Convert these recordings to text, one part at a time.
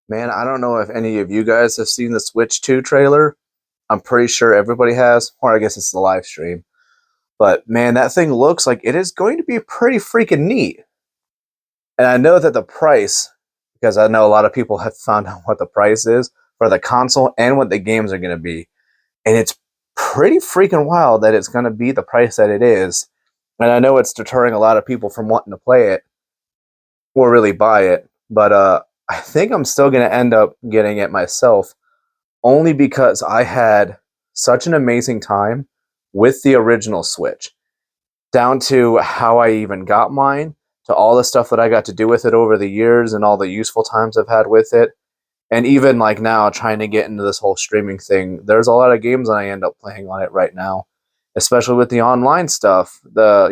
Man, I don't know if any of you guys have seen the Switch 2 trailer. I'm pretty sure everybody has, or I guess it's the live stream. But man, that thing looks like it is going to be pretty freaking neat. And I know that the price, because I know a lot of people have found out what the price is for the console and what the games are going to be. And it's pretty freaking wild that it's going to be the price that it is. And I know it's deterring a lot of people from wanting to play it or really buy it. But I think I'm still going to end up getting it myself only because I had such an amazing time with the original Switch, down to how I even got mine, to all the stuff that I got to do with it over the years and all the useful times I've had with it. And even like now, trying to get into this whole streaming thing, there's a lot of games that I end up playing on it right now, especially with the online stuff. The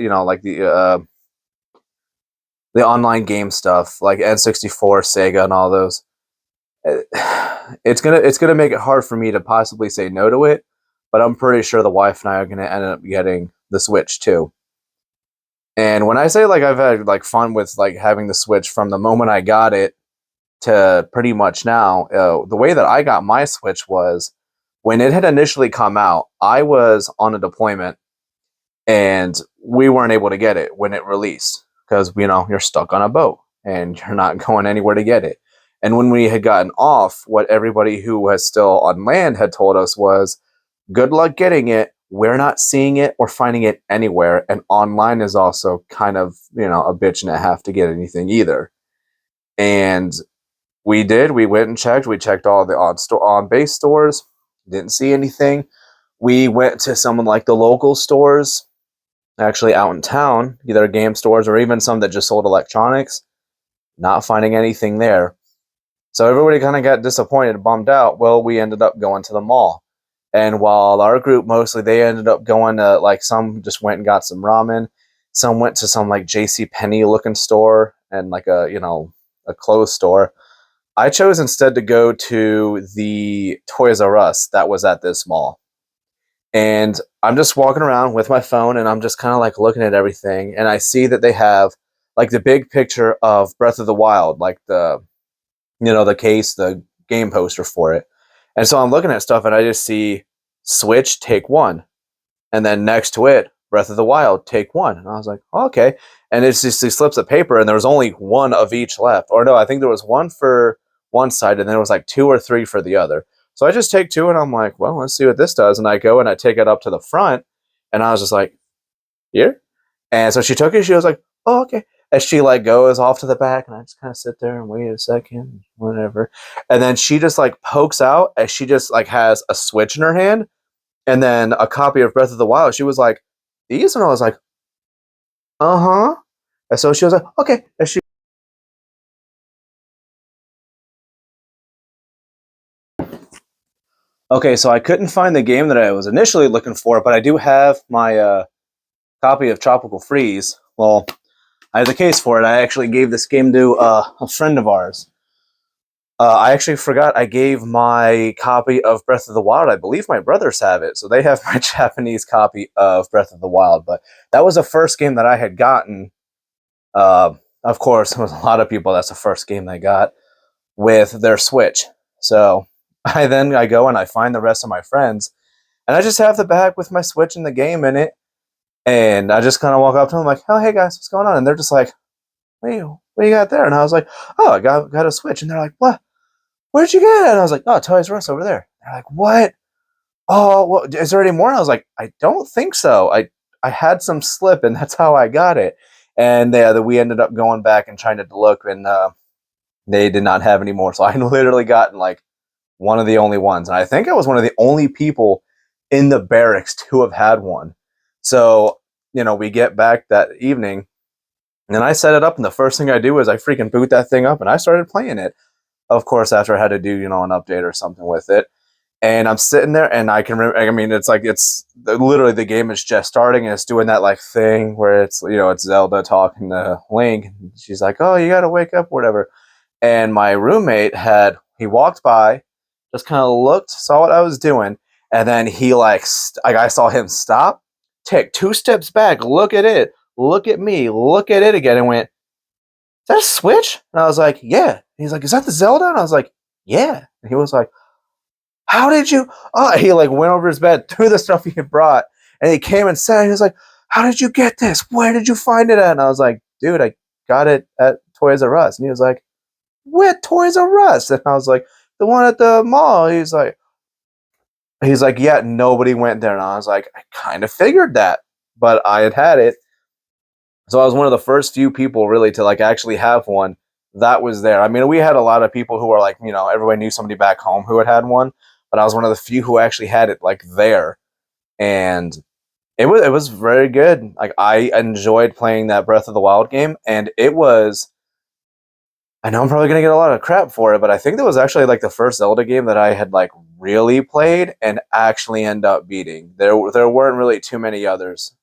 online game stuff like N64, Sega, and all those. It's gonna make it hard for me to possibly say no to it, but I'm pretty sure the wife and I are gonna end up getting the Switch too. And when I say like I've had like fun with like having the Switch from the moment I got it to pretty much now, the way that I got my Switch was when it had initially come out. I was on a deployment and we weren't able to get it when it released because you're stuck on a boat and you're not going anywhere to get it. And when we had gotten off, what everybody who was still on land had told us was, good luck getting it. We're not seeing it or finding it anywhere. And online is also kind of, a bitch and a half to get anything either. And we did. We went and checked. We checked all the on base stores. Didn't see anything. We went to some of like the local stores, actually out in town, either game stores or even some that just sold electronics. Not finding anything there. So everybody kind of got disappointed, bummed out. Well, we ended up going to the mall. And while our group mostly, they ended up going to, like, some just went and got some ramen. Some went to some, like, J.C. Penney looking store and, like, a clothes store. I chose instead to go to the Toys R Us that was at this mall. And I'm just walking around with my phone and I'm just kind of, like, looking at everything. And I see that they have, like, the big picture of Breath of the Wild, like the case, the game poster for it. And so I'm looking at stuff and I just see Switch take one. And then next to it, Breath of the Wild take one. And I was like, oh, okay. And it's just these slips of paper and there was only one of each left. Or no, I think there was one for one side and then it was like two or three for the other. So I just take two and I'm like, well, let's see what this does. And I go and I take it up to the front and I was just like, here? And so she took it. She was like, oh, okay. As she like goes off to the back, and I just kind of sit there and wait a second, whatever. And then she just like pokes out as she just like has a Switch in her hand, and then a copy of Breath of the Wild. She was like, "These," and I was like, "Uh huh." And so she was like, "Okay." And she, okay, so I couldn't find the game that I was initially looking for, but I do have my copy of Tropical Freeze. Well, I have the case for it. I actually gave this game to a friend of ours. I actually forgot I gave my copy of Breath of the Wild. I believe my brothers have it, so they have my Japanese copy of Breath of the Wild. But that was the first game that I had gotten. Of course, there was a lot of people. That's the first game they got with their Switch. So I go and I find the rest of my friends, and I just have the bag with my Switch and the game in it. And I just kind of walk up to them like, "Oh, hey guys, what's going on?" And they're just like, "Wait, what you got there?" And I was like, "Oh, I got a Switch." And they're like, "What? Where'd you get it?" And I was like, "Oh, Toys R Us over there." They're like, "What? Oh, well, is there any more?" And I was like, "I don't think so. I had some slip, and that's how I got it." And we ended up going back and trying to look, and they did not have any more. So I literally gotten like one of the only ones, and I think I was one of the only people in the barracks to have had one. So we get back that evening, and I set it up, and the first thing I do is I freaking boot that thing up, and I started playing it. Of course, after I had to do an update or something with it. And I'm sitting there, and I can remember. I mean, it's literally the game is just starting, and it's doing that like thing where it's Zelda talking to Link. And she's like, "Oh, you got to wake up, whatever." And my roommate he walked by, just kind of looked, saw what I was doing, and then he I saw him stop, take two steps back, look at it, look at me, look at it again, and went, "Is that a Switch?" And I was like, "Yeah." And he's like, "Is that the Zelda?" And I was like, yeah. And he was like, how did you? Oh, he like went over his bed, threw the stuff he had brought, and he came and said, he was like, how did you get this? Where did you find it at? And I was like, dude, I got it at Toys R Us. And he was like, what Toys R Us? And I was like, the one at the mall. He's like, yeah, nobody went there. And I was like, I kind of figured that, but I had it. So I was one of the first few people really to like actually have one that was there. I mean, we had a lot of people who were like, everybody knew somebody back home who had one, but I was one of the few who actually had it like there. And it was very good. Like I enjoyed playing that Breath of the Wild game, and it was. I know I'm probably gonna get a lot of crap for it, but I think that was actually like the first Zelda game that I had like really played and actually end up beating. There weren't really too many others,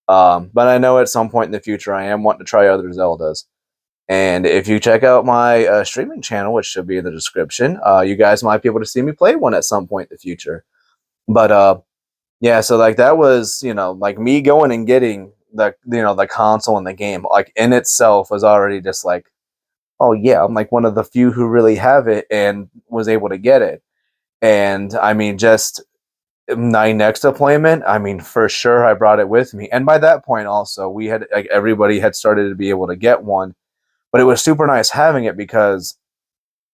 but I know at some point in the future I am wanting to try other Zeldas. And if you check out my streaming channel, which should be in the description, you guys might be able to see me play one at some point in the future. But yeah, so like that was like me going and getting the console and the game like in itself was already just like, oh yeah, I'm like one of the few who really have it and was able to get it. And I mean, just my next deployment, I mean, for sure, I brought it with me. And by that point, also, we had like everybody had started to be able to get one, but it was super nice having it because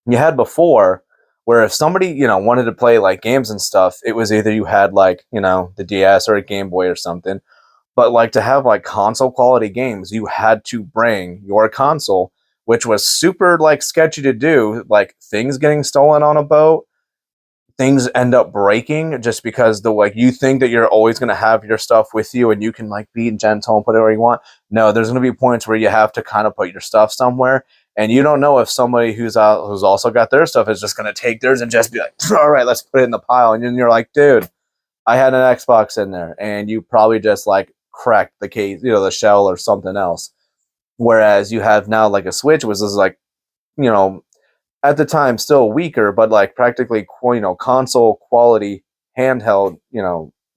you had before where if somebody wanted to play like games and stuff, it was either you had like the DS or a Game Boy or something, but like to have like console quality games, you had to bring your console, which was super like sketchy to do, like things getting stolen on a boat, things end up breaking just because the like you think that you're always going to have your stuff with you and you can like be gentle and put it where you want. No, there's going to be points where you have to kind of put your stuff somewhere, and you don't know if somebody who's also got their stuff is just going to take theirs and just be like, all right, let's put it in the pile. And then you're like, dude, I had an Xbox in there, and you probably just like cracked the case, the shell or something else. Whereas you have now like a Switch, which is like, you know, at the time still weaker, but like practically console quality handheld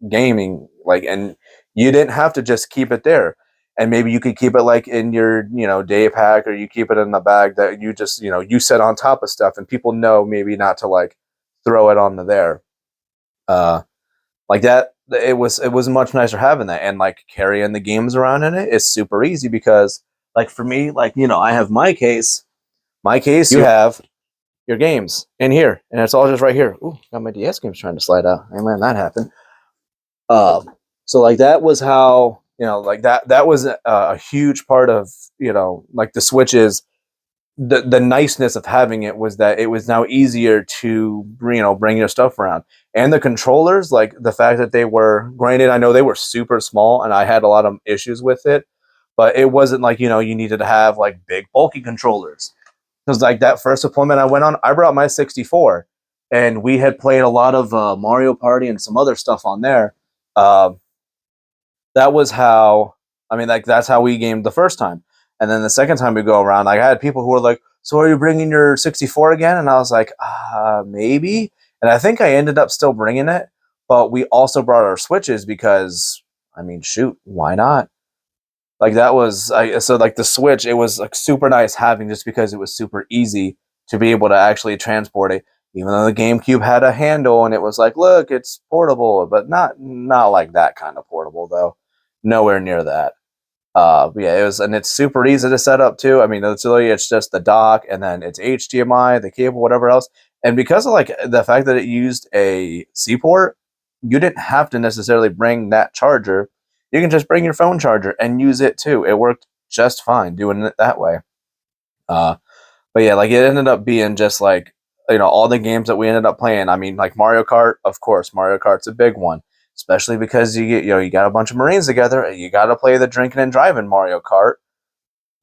gaming, like, and you didn't have to just keep it there, and maybe you could keep it like in your day pack, or you keep it in the bag that you just you set on top of stuff, and people know maybe not to like throw it on the there. Like that, it was much nicer having that, and like carrying the games around in it is super easy because like for me, like I have my case, you have your games in here, and it's all just right here. Ooh, got my DS games trying to slide out. I man, that happened. So like that was how like that was a huge part of like the Switches. The niceness of having it was that it was now easier to bring your stuff around, and the controllers, like the fact that they were, granted, I know they were super small and I had a lot of issues with it, but it wasn't like you needed to have like big bulky controllers. Because like that first deployment I went on, I brought my 64, and we had played a lot of Mario Party and some other stuff on there. Uh, that was how, I mean, like that's how we gamed the first time, and then the second time we go around, like I had people who were like, "So are you bringing your 64 again?" And I was like, maybe." And I think I ended up still bringing it, but we also brought our Switches because, I mean, shoot, why not? Like that was so like the Switch, it was like super nice having, just because it was super easy to be able to actually transport it. Even though the GameCube had a handle and it was like, look, it's portable, but not like that kind of portable though. Nowhere near that. But yeah, it was, and it's super easy to set up too. I mean, it's just the dock, and then it's HDMI, the cable, whatever else. And because of like the fact that it used a C port, you didn't have to necessarily bring that charger. You can just bring your phone charger and use it too. It worked just fine doing it that way. Uh, but yeah, like it ended up being just like all the games that we ended up playing. I mean, like Mario Kart, of course, Mario Kart's a big one, especially because you get you got a bunch of Marines together, and you got to play the drinking and driving Mario Kart.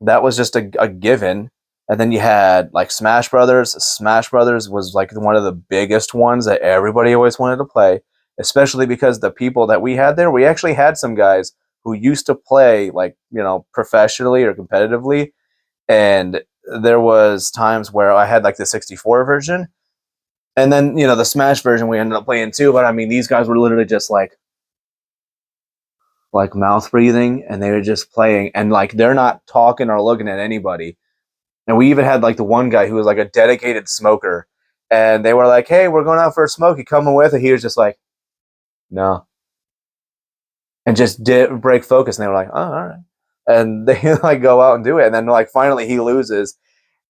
That was just a given. And then you had like Smash Brothers. Smash Brothers was like one of the biggest ones that everybody always wanted to play, especially because the people that we had there, we actually had some guys who used to play like professionally or competitively, and there was times where I had like the 64 version, and then the Smash version we ended up playing too. But I mean, these guys were literally just like mouth breathing, and they were just playing, and like they're not talking or looking at anybody. And we even had like the one guy who was like a dedicated smoker, and they were like, "Hey, we're going out for a smoke. You coming with?" And he was just like, "No," and just did break focus. And they were like, "Oh, all right." And they like go out and do it, and then like finally he loses.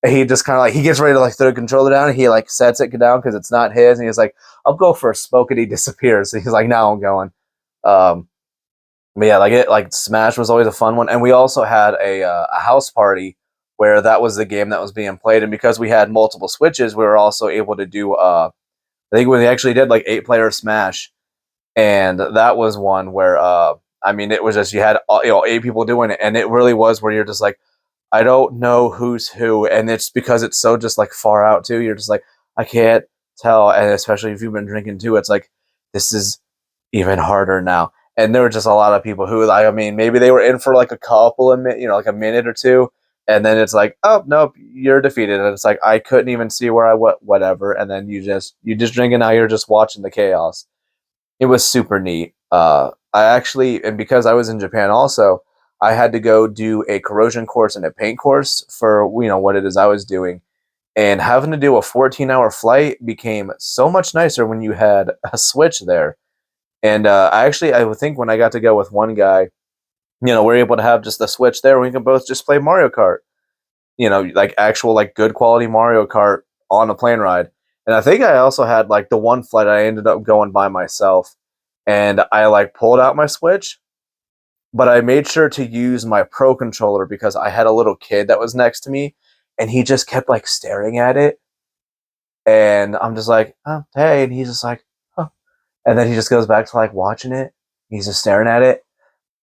And he just kind of like he gets ready to like throw the controller down, and he like sets it down because it's not his, and he's like, "I'll go for a smoke," and he disappears. So he's like, "Now I'm going." Um, but yeah, like Smash was always a fun one, and we also had a house party where that was the game that was being played, and because we had multiple Switches, we were also able to do. I think we actually did like 8-player Smash, and that was one where I mean, it was just you had 8 people doing it, and it really was where you're just like, I don't know who's who, and it's because it's so just like far out too. You're just like, I can't tell, and especially if you've been drinking too, it's like this is even harder now. And there were just a lot of people who, like, I mean, maybe they were in for like a couple of minutes, like a minute or two, and then it's like, oh nope, you're defeated, and it's like I couldn't even see where I went, whatever, and then you just drink, and now you're just watching the chaos. It was super neat. I actually, and because I was in Japan also, I had to go do a corrosion course and a paint course for what it is I was doing, and having to do a 14-hour flight became so much nicer when you had a Switch there. And I would think when I got to go with one guy, we're able to have just the Switch there. We can both just play Mario Kart. Like actual like good quality Mario Kart on a plane ride. And I think I also had like the one flight I ended up going by myself, and I like pulled out my Switch, but I made sure to use my Pro controller because I had a little kid that was next to me, and he just kept like staring at it, and I'm just like, oh hey, and he's just like, huh. And then he just goes back to like watching it. He's just staring at it,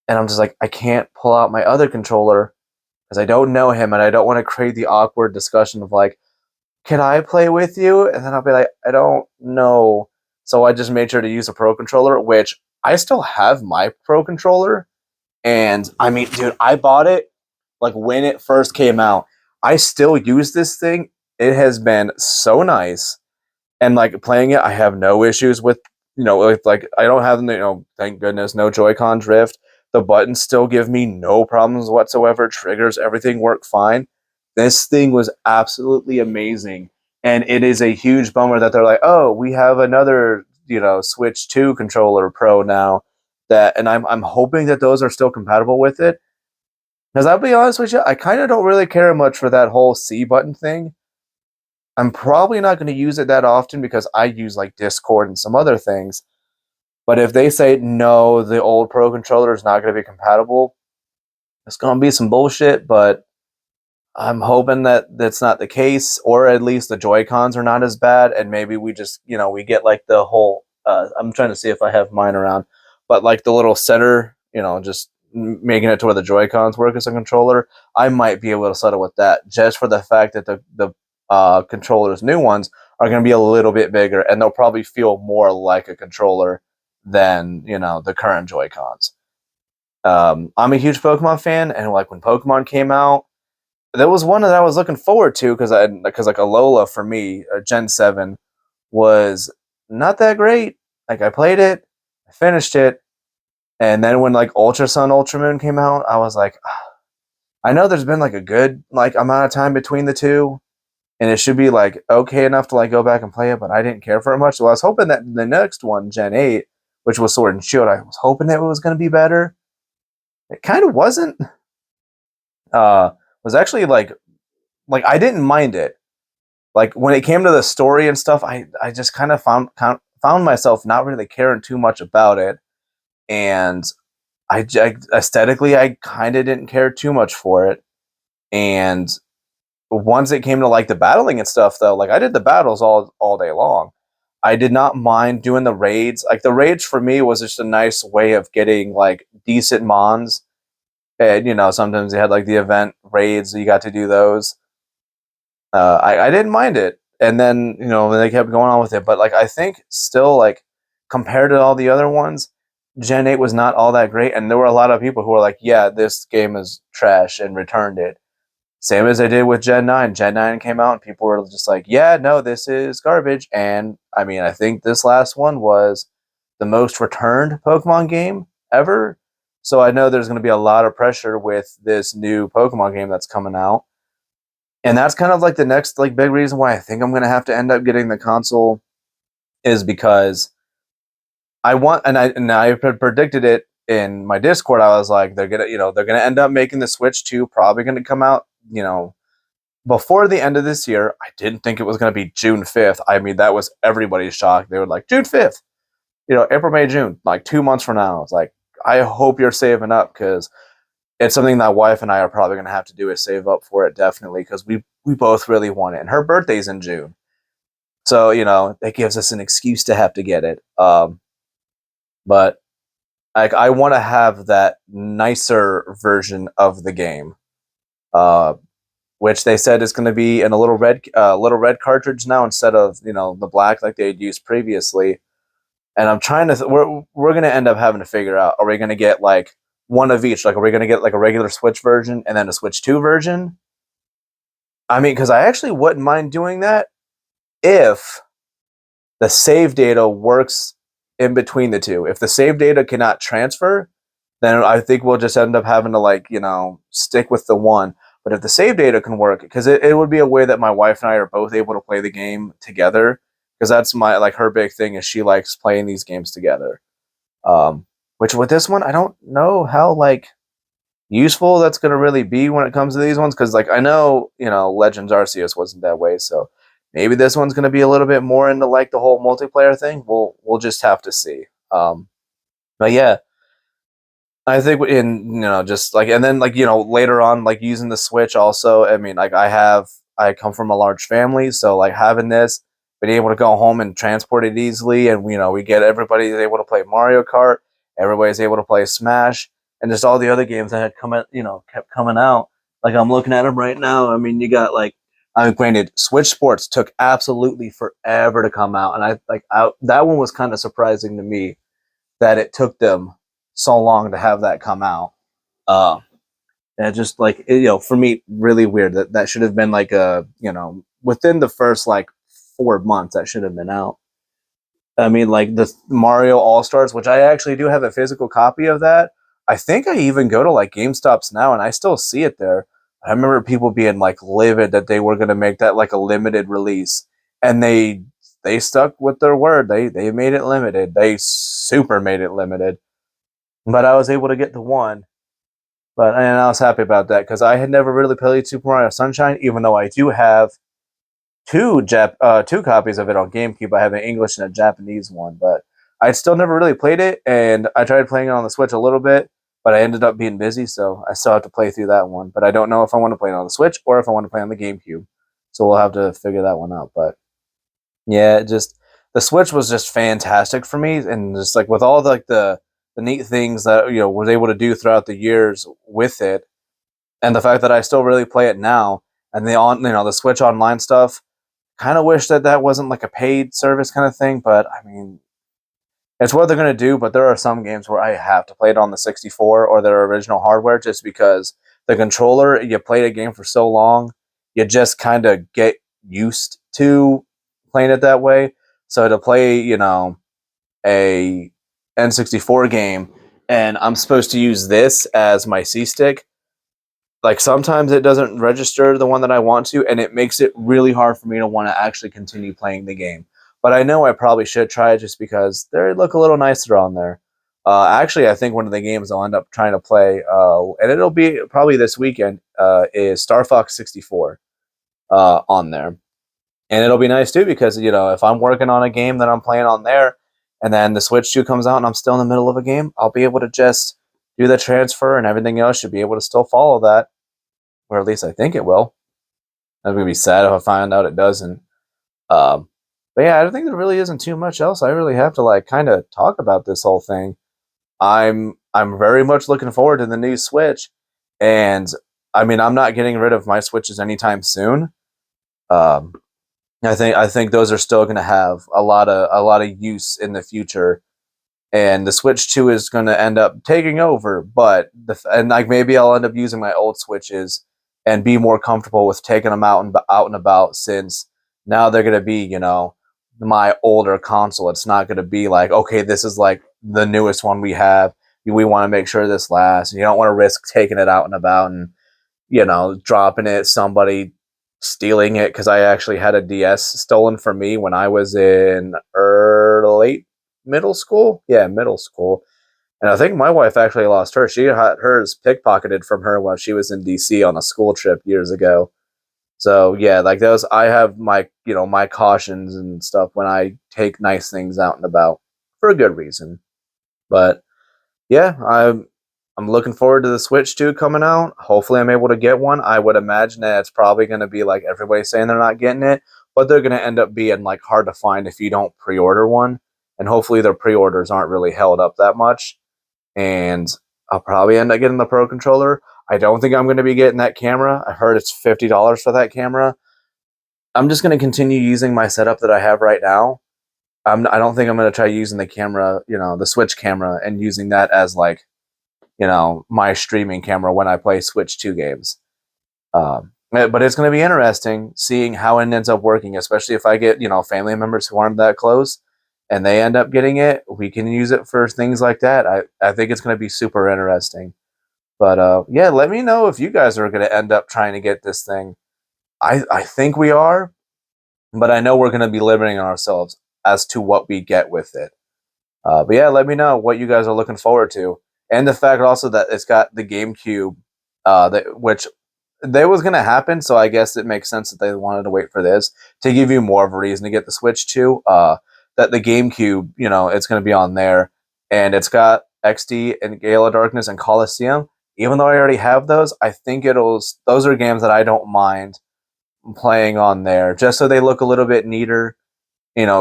and I'm just like, I can't pull out my other controller because I don't know him, and I don't want to create the awkward discussion of like, can I play with you? And then I'll be like, I don't know. So I just made sure to use a Pro controller, which I still have my Pro controller. And I mean, dude, I bought it like when it first came out. I still use this thing. It has been so nice. And like playing it, I have no issues with like I don't have thank goodness, no Joy-Con drift. The buttons still give me no problems whatsoever. Triggers, everything work fine. This thing was absolutely amazing. And it is a huge bummer that they're like, oh, we have another, Switch 2 controller Pro now. And I'm hoping that those are still compatible with it. Because I'll be honest with you, I kind of don't really care much for that whole C button thing. I'm probably not going to use it that often because I use like Discord and some other things. But if they say no, the old Pro controller is not going to be compatible, it's going to be some bullshit. But I'm hoping that that's not the case, or at least the Joy Cons are not as bad, and maybe we just we get like the whole. I'm trying to see if I have mine around, but like the little center, just making it to where the Joy Cons work as a controller. I might be able to settle with that just for the fact that the controllers, new ones, are going to be a little bit bigger, and they'll probably feel more like a controller than the current Joy Cons. I'm a huge Pokemon fan, and like when Pokemon came out, there was one that I was looking forward to because like Alola for me, Gen 7 was not that great. Like I played it, I finished it, and then when like Ultra Sun, Ultra Moon came out, I was like, I know there's been like a good like amount of time between the two, and it should be like okay enough to like go back and play it, but I didn't care for it much. So I was hoping that the next one, Gen 8, which was Sword and Shield, I was hoping that it was going to be better. It kind of wasn't. Was actually like I didn't mind it. Like when it came to the story and stuff, I just kind of found myself not really caring too much about it, and aesthetically I kind of didn't care too much for it. And once it came to like the battling and stuff, though, like I did the battles all day long. I did not mind doing the raids. Like the raids for me was just a nice way of getting like decent mons. And sometimes they had like the event raids, so you got to do those. I didn't mind it, and then they kept going on with it. But like I think still like compared to all the other ones, Gen 8 was not all that great, and there were a lot of people who were like, "Yeah, this game is trash," and returned it. Same as I did with Gen 9. Gen 9 came out, and people were just like, "Yeah, no, this is garbage." And I mean, I think this last one was the most returned Pokemon game ever. So I know there's going to be a lot of pressure with this new Pokemon game that's coming out. And that's kind of like the next like big reason why I think I'm gonna have to end up getting the console is because I predicted it in my Discord. I was like, they're gonna end up making the Switch 2, probably gonna come out, before the end of this year. I didn't think it was gonna be June 5th. I mean, that was everybody's shock. They were like, June 5th, April, May, June, like 2 months from now. It's like, I hope you're saving up because it's something that wife and I are probably gonna have to do is save up for it definitely because we both really want it. And her birthday's in June. So, that gives us an excuse to have to get it. But like I want to have that nicer version of the game, uh, which they said is going to be in a little red cartridge now instead of the black like they had used previously. And I'm trying to we're going to end up having to figure out, are we going to get like one of each? Like, are we going to get like a regular Switch version and then a Switch 2 version? I mean, because I actually wouldn't mind doing that if the save data works in between the two. If the save data cannot transfer, then I think we'll just end up having to stick with the one. But if the save data can work, because it would be a way that my wife and I are both able to play the game together, because that's her big thing is she likes playing these games together. Which with this one, I don't know how useful that's going to really be when it comes to these ones, because I know Legends Arceus wasn't that way, so maybe this one's going to be a little bit more into the whole multiplayer thing. We'll just have to see. But yeah, I think just and then later on using the Switch also. I mean, I come from a large family, so having this, being able to go home and transport it easily, and we get everybody able to play Mario Kart, everybody's able to play Smash, and just all the other games that had kept coming out. I'm looking at them right now. I mean, you got I mean, granted, Switch Sports took absolutely forever to come out, and that one was kind of surprising to me that it took them so long to have that come out. Uh, and just for me, really weird that should have been within the first 4 months that should have been out. I mean, the Mario All Stars, which I actually do have a physical copy of that. I think I even go to GameStops now, and I still see it there. I remember people being livid that they were going to make that a limited release, and they stuck with their word. They made it limited. They super made it limited. But I was able to get the one. And I was happy about that because I had never really played Super Mario Sunshine, even though I do have two copies of it on GameCube. I have an English and a Japanese one, but I still never really played it, and I tried playing it on the Switch a little bit, but I ended up being busy, so I still have to play through that one. But I don't know if I want to play it on the Switch or if I want to play on the GameCube, so we'll have to figure that one out. But yeah, the Switch was just fantastic for me, and just with all the neat things that was able to do throughout the years with it, and the fact that I still really play it now, and the Switch Online stuff. Kind of wish that wasn't a paid service kind of thing, but I mean, it's what they're going to do. But there are some games where I have to play it on the 64 or their original hardware just because the controller, you played a game for so long, you just kind of get used to playing it that way. So to play, a N64 game and I'm supposed to use this as my C stick, sometimes it doesn't register the one that I want to, and it makes it really hard for me to want to actually continue playing the game. But I know I probably should try it just because they look a little nicer on there. Actually, I think one of the games I'll end up trying to play, and it'll be probably this weekend, is Star Fox 64 on there. And it'll be nice too because, if I'm working on a game that I'm playing on there, and then the Switch 2 comes out and I'm still in the middle of a game, I'll be able to just do the transfer and everything else should be able to still follow that. Or at least I think it will. I'm gonna be sad if I find out it doesn't. Um, but yeah, I don't think there really isn't too much else I really have to kind of talk about this whole thing. I'm very much looking forward to the new Switch, and I mean I'm not getting rid of my Switches anytime soon. Um, I think those are still going to have a lot of use in the future, and the Switch 2 is going to end up taking over. But maybe I'll end up using my old Switches and be more comfortable with taking them out and about, since now they're going to be my older console. It's not going to be okay, this is the newest one we have. We want to make sure this lasts. You don't want to risk taking it out and about and dropping it, somebody stealing it because I actually had a DS stolen from me when I was in late middle school. Yeah, middle school. And I think my wife actually lost hers. She had hers pickpocketed from her while she was in DC on a school trip years ago. So yeah, like those, I have my my cautions and stuff when I take nice things out and about for a good reason. But yeah, I'm looking forward to the Switch 2 coming out. Hopefully, I'm able to get one. I would imagine that it's probably going to be like everybody saying they're not getting it, but they're going to end up being like hard to find if you don't pre-order one. And hopefully, their pre-orders aren't really held up that much. And I'll probably end up getting the Pro controller. I don't think I'm going to be getting that camera. I heard it's $50 for that camera. I'm just going to continue using my setup that I have right now. I don't think I'm going to try using the camera, the Switch camera, and using that as like my streaming camera when I play Switch 2 games. But it's going to be interesting seeing how it ends up working, especially if I get, family members who aren't that close and they end up getting it. We can use it for things like that. I think it's going to be super interesting. But yeah, let me know if you guys are going to end up trying to get this thing. I think we are, but I know we're going to be limiting ourselves as to what we get with it. But yeah, let me know what you guys are looking forward to, and the fact also that it's got the GameCube, which that was going to happen. So I guess it makes sense that they wanted to wait for this to give you more of a reason to get the Switch 2. That the GameCube, it's going to be on there, and it's got XD and Gale of Darkness and Coliseum. Even though I already have those, I think those are games that I don't mind playing on there, just so they look a little bit neater,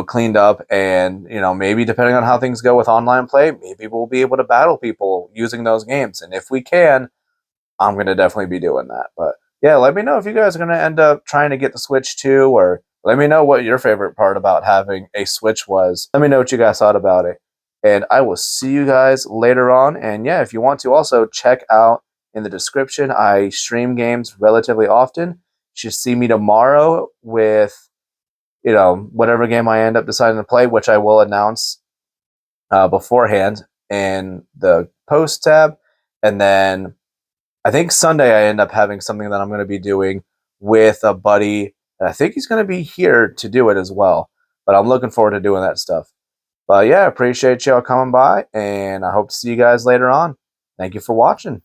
cleaned up, and maybe depending on how things go with online play, maybe we'll be able to battle people using those games. And if we can, I'm gonna definitely be doing that. But yeah, let me know if you guys are gonna end up trying to get the Switch 2, or let me know what your favorite part about having a Switch was. Let me know what you guys thought about it. And I will see you guys later on. And yeah, if you want to also check out in the description, I stream games relatively often. You should see me tomorrow with whatever game I end up deciding to play, which I will announce beforehand in the post tab. And then I think Sunday I end up having something that I'm going to be doing with a buddy. And I think he's going to be here to do it as well. But I'm looking forward to doing that stuff. But yeah, appreciate y'all coming by, and I hope to see you guys later on. Thank you for watching.